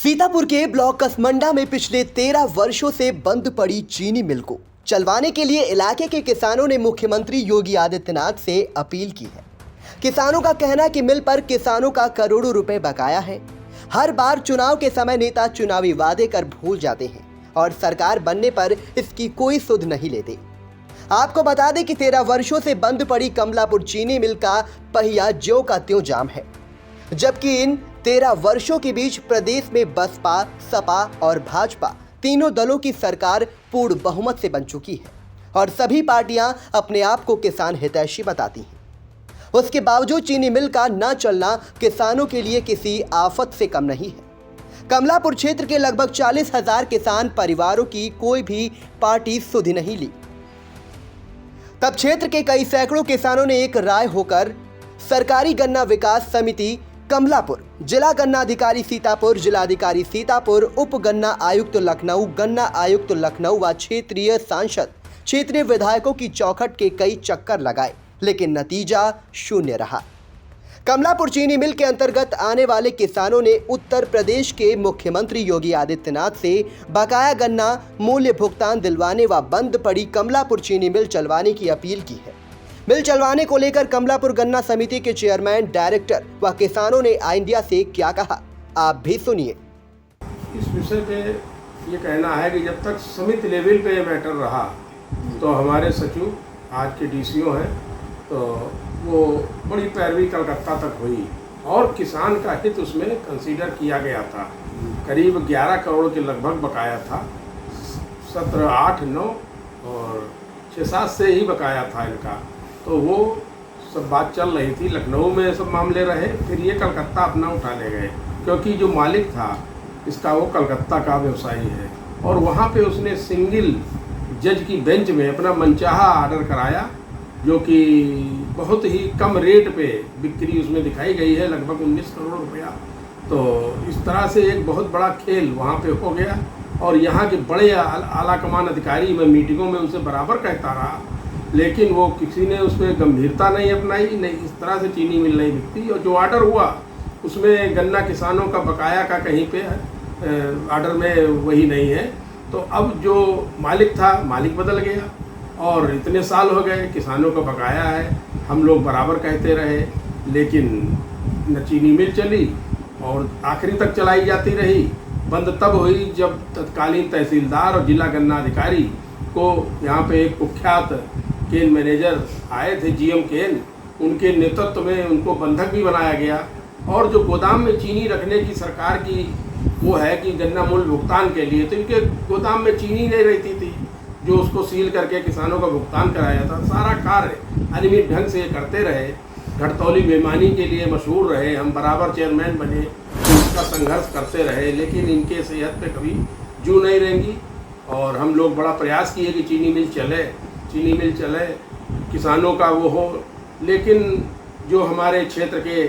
सीतापुर के ब्लॉक कसमंडा में पिछले 13 वर्षों से बंद पड़ी चीनी मिल को चलवाने के लिए इलाके के किसानों ने मुख्यमंत्री योगी आदित्यनाथ से अपील की है। किसानों का कहना है कि मिल पर किसानों का करोड़ों रुपए बकाया है। हर बार चुनाव के समय नेता चुनावी वादे कर भूल जाते हैं और सरकार बनने पर इसकी कोई सुध नहीं लेते। आपको बता दें कि 13 वर्षों से बंद पड़ी कमलापुर चीनी मिल का पहिया ज्यों का त्यों जाम है, जबकि इन 13 वर्षों के बीच प्रदेश में बसपा, सपा और भाजपा तीनों दलों की सरकार पूर्ण बहुमत से बन चुकी है और सभी पार्टियां अपने आप को किसान हितैषी बताती हैं। उसके बावजूद चीनी मिल का न चलना किसानों के लिए किसी आफत से कम नहीं है। कमलापुर क्षेत्र के लगभग 40,000 किसान परिवारों की कोई भी पार्टी सुधि नहीं ली। तब क्षेत्र के कई सैकड़ों किसानों ने एक राय होकर सरकारी गन्ना विकास समिति कमलापुर, जिला गन्ना अधिकारी सीतापुर, जिलाधिकारी सीतापुर, उप गन्ना आयुक्त लखनऊ, गन्ना आयुक्त लखनऊ व क्षेत्रीय सांसद, क्षेत्रीय विधायकों की चौखट के कई चक्कर लगाए, लेकिन नतीजा शून्य रहा। कमलापुर चीनी मिल के अंतर्गत आने वाले किसानों ने उत्तर प्रदेश के मुख्यमंत्री योगी आदित्यनाथ से बकाया गन्ना मूल्य भुगतान दिलवाने व बंद पड़ी कमलापुर चीनी मिल चलवाने की अपील की है। मिल चलवाने को लेकर कमलापुर गन्ना समिति के चेयरमैन, डायरेक्टर व किसानों ने आई इंडिया से क्या कहा, आप भी सुनिए। इस विषय पे ये कहना है कि जब तक समिति लेवल पे ये मैटर रहा तो हमारे सचिव आज के डीसीओ हैं तो वो बड़ी पैरवी कलकत्ता तक हुई और किसान का हित उसमें कंसीडर किया गया था। करीब 11 करोड़ के लगभग बकाया था। 17, 8, 9 और 6, 7 से ही बकाया था इनका। तो वो सब बात चल रही थी, लखनऊ में सब मामले रहे, फिर ये कलकत्ता अपना उठा ले गए क्योंकि जो मालिक था इसका वो कलकत्ता का व्यवसायी है और वहाँ पे उसने सिंगल जज की बेंच में अपना मनचाहा आर्डर कराया जो कि बहुत ही कम रेट पे बिक्री उसमें दिखाई गई है, लगभग 19 करोड़ रुपया। तो इस तरह से एक बहुत बड़ा खेल वहाँ पे हो गया और यहाँ के बड़े आला कमान अधिकारी, मैं मीटिंगों में उनसे बराबर कहता रहा, लेकिन वो किसी ने उस पर गंभीरता नहीं अपनाई। नहीं, इस तरह से चीनी मिल नहीं बिकती। और जो आर्डर हुआ उसमें गन्ना किसानों का बकाया का कहीं पे आर्डर में वही नहीं है। तो अब जो मालिक था, मालिक बदल गया और इतने साल हो गए किसानों का बकाया है। हम लोग बराबर कहते रहे लेकिन न चीनी मिल चली और आखिरी तक चलाई जाती रही। बंद तब हुई जब तत्कालीन तहसीलदार और जिला गन्ना अधिकारी को यहाँ पे एक कुख्यात केन मैनेजर आए थे, जीएम केन, उनके नेतृत्व में उनको बंधक भी बनाया गया। और जो गोदाम में चीनी रखने की सरकार की वो है कि गन्ना मूल्य भुगतान के लिए, तो इनके गोदाम में चीनी नहीं रहती थी जो उसको सील करके किसानों का भुगतान कराया था। सारा कार्य अनियमित ढंग से करते रहे, घटतौली बेईमानी के लिए मशहूर रहे। हम बराबर चेयरमैन बने, इसका संघर्ष करते रहे, लेकिन इनके सेहत पे कभी जू नहीं रहेंगी। और हम लोग बड़ा प्रयास किए कि चीनी मिल चले, किसानों का वो हो। लेकिन जो हमारे क्षेत्र के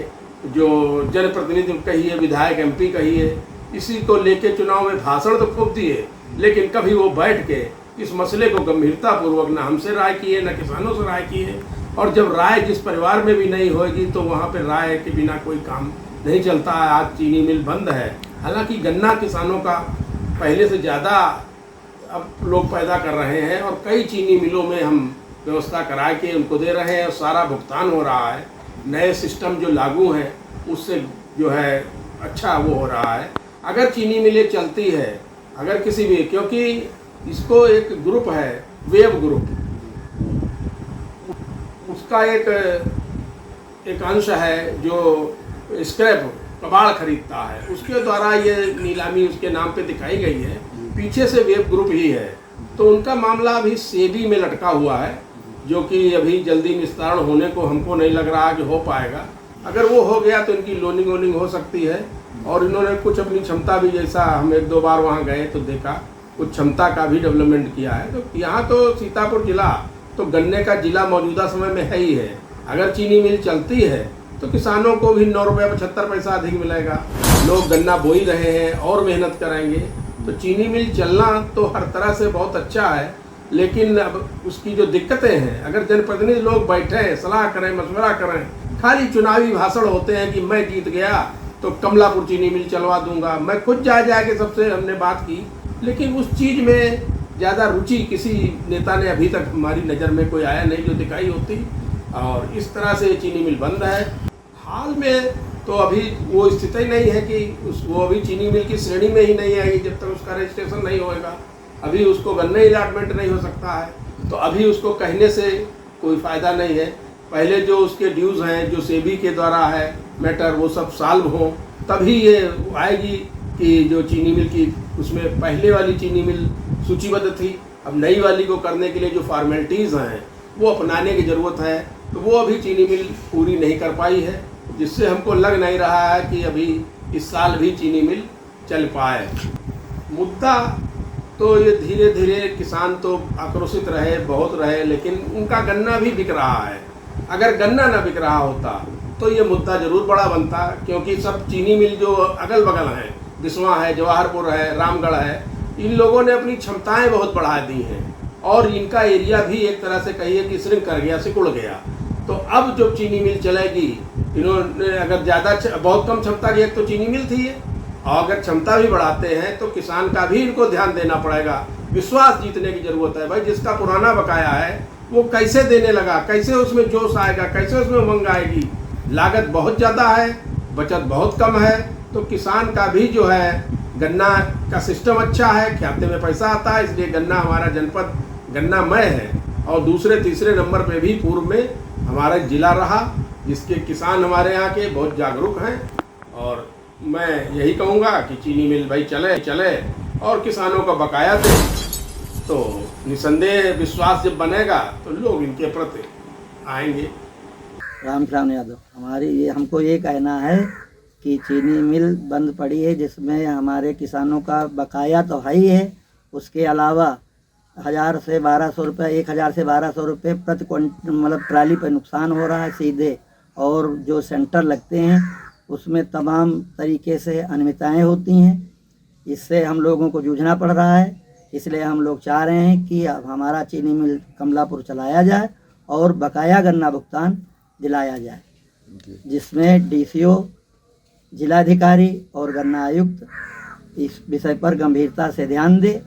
जो जनप्रतिनिधि कहिए, विधायक, एमपी कहिए, इसी को लेके चुनाव में भाषण तो खूब दिए, लेकिन कभी वो बैठ के इस मसले को गंभीरतापूर्वक न हमसे राय किए न किसानों से राय किए। और जब राय जिस परिवार में भी नहीं होगी तो वहाँ पे राय के बिना कोई काम नहीं चलता है। आज चीनी मिल बंद है, हालांकि गन्ना किसानों का पहले से ज़्यादा अब लोग पैदा कर रहे हैं और कई चीनी मिलों में हम व्यवस्था करा के उनको दे रहे हैं और सारा भुगतान हो रहा है। नए सिस्टम जो लागू हैं उससे जो है अच्छा वो हो रहा है। अगर चीनी मिलें चलती है, अगर किसी भी, क्योंकि इसको एक ग्रुप है, वेव ग्रुप, उसका एक अंश है जो स्क्रैप कबाड़ खरीदता है, उसके द्वारा ये नीलामी उसके नाम पे दिखाई गई है। पीछे से वेब ग्रुप ही है, तो उनका मामला अभी सेबी में लटका हुआ है, जो कि अभी जल्दी निस्तारण होने को हमको नहीं लग रहा कि हो पाएगा। अगर वो हो गया तो इनकी लोनिंग वोनिंग हो सकती है। और इन्होंने कुछ अपनी क्षमता भी, जैसा हम 1-2 बार वहाँ गए तो देखा, कुछ क्षमता का भी डेवलपमेंट किया है। तो यहाँ तो सीतापुर जिला तो गन्ने का जिला मौजूदा समय में है ही है। अगर चीनी मिल चलती है तो किसानों को भी 9 रुपये 75 पैसा अधिक मिलेगा। लोग गन्ना बो ही रहे हैं और मेहनत करेंगे। तो चीनी मिल चलना तो हर तरह से बहुत अच्छा है, लेकिन अब उसकी जो दिक्कतें हैं, अगर जनप्रतिनिधि लोग बैठे सलाह करें, मशवरा करें, खाली चुनावी भाषण होते हैं कि मैं जीत गया तो कमलापुर चीनी मिल चलवा दूंगा। मैं खुद जा के सबसे हमने बात की, लेकिन उस चीज़ में ज़्यादा रुचि किसी नेता ने अभी तक हमारी नज़र में कोई आया नहीं जो दिखाई होती, और इस तरह से चीनी मिल बंद है। हाल में तो अभी वो स्थिति नहीं है कि वो अभी चीनी मिल की श्रेणी में ही नहीं आएगी जब तक उसका रजिस्ट्रेशन नहीं होएगा। अभी उसको गन्ने अलॉटमेंट नहीं हो सकता है, तो अभी उसको कहने से कोई फ़ायदा नहीं है। पहले जो उसके ड्यूज़ हैं जो सेबी के द्वारा है मैटर, वो सब सॉल्व हो तभी ये आएगी कि जो चीनी मिल की उसमें पहले वाली चीनी मिल सूचीबद्ध थी, अब नई वाली को करने के लिए जो फॉर्मेलिटीज़ हैं वो अपनाने की ज़रूरत है, तो वो अभी चीनी मिल पूरी नहीं कर पाई है, जिससे हमको लग नहीं रहा है कि अभी इस साल भी चीनी मिल चल पाए। मुद्दा तो ये धीरे धीरे किसान तो आक्रोशित रहे, बहुत रहे, लेकिन उनका गन्ना भी बिक रहा है। अगर गन्ना ना बिक रहा होता तो ये मुद्दा ज़रूर बड़ा बनता, क्योंकि सब चीनी मिल जो अगल बगल हैं, बिस्वा है, जवाहरपुर है, रामगढ़ है, इन लोगों ने अपनी क्षमताएं बहुत बढ़ा दी हैं और इनका एरिया भी एक तरह से कहिए कि श्रिंक कर गया, सिकुड़ गया। तो अब जो चीनी मिल चलेगी, इन्होंने अगर ज़्यादा बहुत कम क्षमता की एक तो चीनी मिल थी है, और अगर क्षमता भी बढ़ाते हैं तो किसान का भी इनको ध्यान देना पड़ेगा। विश्वास जीतने की ज़रूरत है भाई। जिसका पुराना बकाया है वो कैसे देने लगा, कैसे उसमें जोश आएगा, कैसे उसमें उमंग आएगी। लागत बहुत ज़्यादा है, बचत बहुत कम है, तो किसान का भी जो है गन्ना का सिस्टम अच्छा है, खाते में पैसा आता है, इसलिए गन्ना हमारा जनपद गन्नामय है। और दूसरे तीसरे नंबर पे भी पूर्व में हमारा जिला रहा, जिसके किसान हमारे यहाँ के बहुत जागरूक हैं। और मैं यही कहूँगा कि चीनी मिल भाई चले और किसानों का बकाया दे, तो निसंदेह विश्वास जब बनेगा तो लोग इनके प्रति आएंगे। राम यादव, हमको ये कहना है कि चीनी मिल बंद पड़ी है, जिसमें हमारे किसानों का बकाया तो है ही है, उसके अलावा 1000 से 1200 रुपये, 1000 से 1200 रुपये प्रति मतलब ट्राली पर नुकसान हो रहा है सीधे। और जो सेंटर लगते हैं उसमें तमाम तरीके से अनियमितताएँ होती हैं, इससे हम लोगों को जूझना पड़ रहा है। इसलिए हम लोग चाह रहे हैं कि अब हमारा चीनी मिल कमलापुर चलाया जाए और बकाया गन्ना भुगतान दिलाया जाए, जिसमें डीसीओ, जिलाधिकारी और गन्ना आयुक्त इस विषय पर गंभीरता से ध्यान दे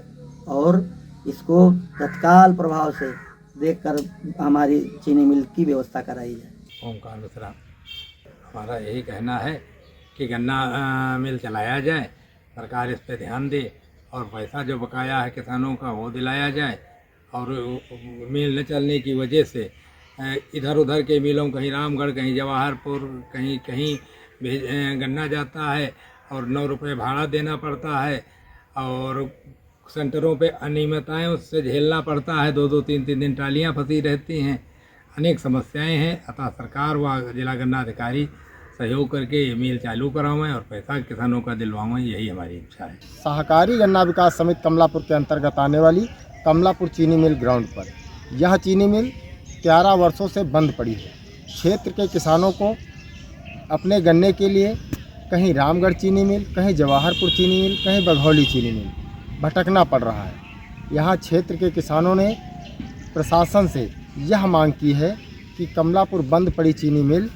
और इसको तत्काल प्रभाव से देखकर हमारी चीनी मिल की व्यवस्था कराई जाए। ओमकार मिश्रा, हमारा यही कहना है कि गन्ना मिल चलाया जाए, सरकार इस पर ध्यान दे और पैसा जो बकाया है किसानों का वो दिलाया जाए। और मिल न चलने की वजह से इधर उधर के मिलों, कहीं रामगढ़, कहीं जवाहरपुर, कहीं कहीं गन्ना जाता है और 9 रुपये भाड़ा देना पड़ता है, और सेंटरों पे अनियमितताएँ उससे झेलना पड़ता है। 2-2, 3-3 दिन ट्रालियाँ फंसी रहती हैं, अनेक समस्याएं हैं। अतः सरकार व जिला गन्ना अधिकारी सहयोग करके ये मिल चालू करावें और पैसा किसानों का दिलवाएं, यही हमारी इच्छा है। सहकारी गन्ना विकास समिति कमलापुर के अंतर्गत आने वाली कमलापुर चीनी मिल ग्राउंड पर यह चीनी मिल 11 वर्षों से बंद पड़ी है। क्षेत्र के किसानों को अपने गन्ने के लिए कहीं रामगढ़ चीनी मिल, कहीं जवाहरपुर चीनी मिल, कहीं बघौली चीनी मिल भटकना पड़ रहा है। यहाँ क्षेत्र के किसानों ने प्रशासन से यह मांग की है कि कमलापुर बंद पड़ी चीनी मिल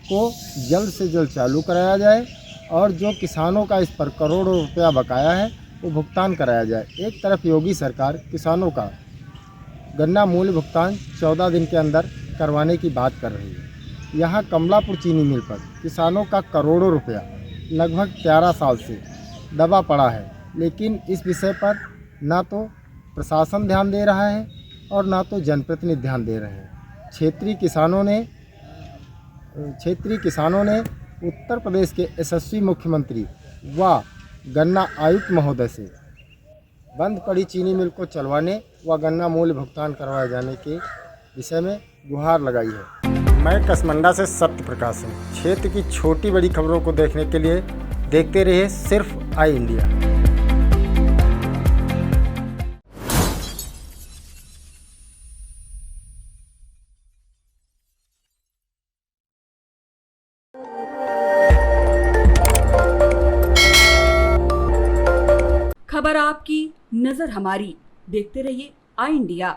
को जल्द से जल्द चालू कराया जाए और जो किसानों का इस पर करोड़ों रुपया बकाया है वो भुगतान कराया जाए। एक तरफ योगी सरकार किसानों का गन्ना मूल्य भुगतान 14 दिन के अंदर करवाने की बात कर रही है। यहाँ कमलापुर चीनी मिल पर किसानों का करोड़ों रुपया लगभग 11 साल से दबा पड़ा है, लेकिन इस विषय पर ना तो प्रशासन ध्यान दे रहा है और ना तो जनप्रतिनिधि ध्यान दे रहे हैं। क्षेत्रीय किसानों ने उत्तर प्रदेश के यशस्वी मुख्यमंत्री व गन्ना आयुक्त महोदय से बंद पड़ी चीनी मिल को चलवाने व गन्ना मूल्य भुगतान करवाए जाने के विषय में गुहार लगाई है। मैं कसमंडा से सत्य प्रकाश हूँ। क्षेत्र की छोटी बड़ी खबरों को देखने के लिए देखते रहिए सिर्फ आई इंडिया। खबर आपकी, नजर हमारी। देखते रहिए आई इंडिया।